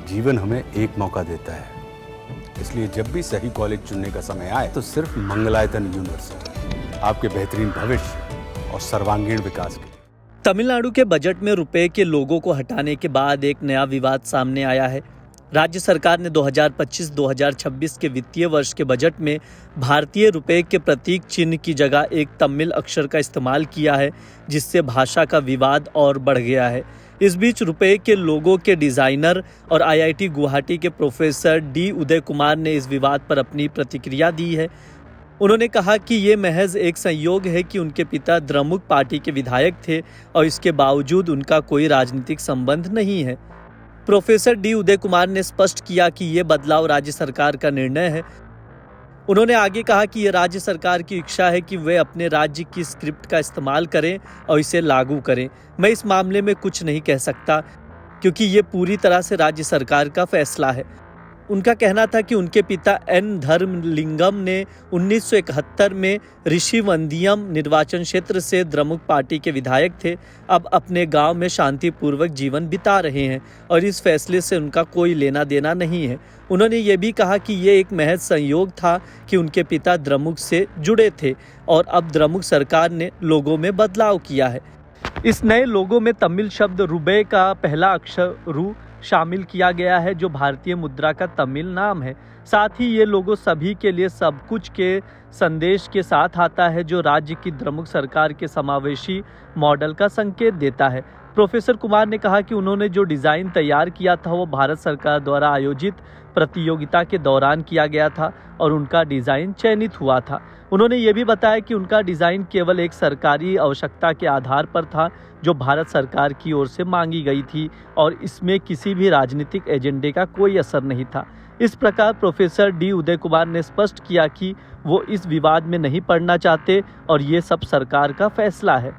जीवन हमें एक मौका देता है, इसलिए जब भी सही कॉलेज चुनने का समय आए तो सिर्फ मंगलायतन यूनिवर्सिटी आपके बेहतरीन भविष्य और सर्वांगीण विकास के लिए। तमिलनाडु के बजट में रुपए के लोगों को हटाने के बाद एक नया विवाद सामने आया है। राज्य सरकार ने 2025-2026 के वित्तीय वर्ष के बजट में भारतीय रुपए के प्रतीक चिन्ह की जगह एक तमिल अक्षर का इस्तेमाल किया है, जिससे भाषा का विवाद और बढ़ गया है। इस बीच रुपए के लोगो के डिजाइनर और IIT गुवाहाटी के प्रोफेसर डी उदय कुमार ने इस विवाद पर अपनी प्रतिक्रिया दी है। उन्होंने कहा कि ये महज एक संयोग है कि उनके पिता द्रमुक पार्टी के विधायक थे और इसके बावजूद उनका कोई राजनीतिक संबंध नहीं है। प्रोफेसर डी उदय कुमार ने स्पष्ट किया कि ये बदलाव राज्य सरकार का निर्णय है। उन्होंने आगे कहा कि ये राज्य सरकार की इच्छा है कि वे अपने राज्य की स्क्रिप्ट का इस्तेमाल करें और इसे लागू करें। मैं इस मामले में कुछ नहीं कह सकता क्योंकि ये पूरी तरह से राज्य सरकार का फैसला है। उनका कहना था कि उनके पिता एन धर्मलिंगम ने 1971 में ऋषिवंदियम निर्वाचन क्षेत्र से द्रमुक पार्टी के विधायक थे। अब अपने गांव में शांतिपूर्वक जीवन बिता रहे हैं और इस फैसले से उनका कोई लेना देना नहीं है। उन्होंने ये भी कहा कि ये एक महज संयोग था कि उनके पिता द्रमुक से जुड़े थे और अब द्रमुक सरकार ने लोगों में बदलाव किया है। इस नए लोगों में तमिल शब्द रुबे का पहला अक्षर रु शामिल किया गया है, जो भारतीय मुद्रा का तमिल नाम है। साथ ही ये लोगो सभी के लिए सब कुछ के संदेश के साथ आता है, जो राज्य की द्रमुक सरकार के समावेशी मॉडल का संकेत देता है। प्रोफेसर कुमार ने कहा कि उन्होंने जो डिज़ाइन तैयार किया था वो भारत सरकार द्वारा आयोजित प्रतियोगिता के दौरान किया गया था और उनका डिज़ाइन चयनित हुआ था। उन्होंने ये भी बताया कि उनका डिज़ाइन केवल एक सरकारी आवश्यकता के आधार पर था, जो भारत सरकार की ओर से मांगी गई थी और इसमें किसी भी राजनीतिक एजेंडे का कोई असर नहीं था। इस प्रकार प्रोफेसर डी उदय कुमार ने स्पष्ट किया कि वो इस विवाद में नहीं पड़ना चाहते और ये सब सरकार का फैसला है।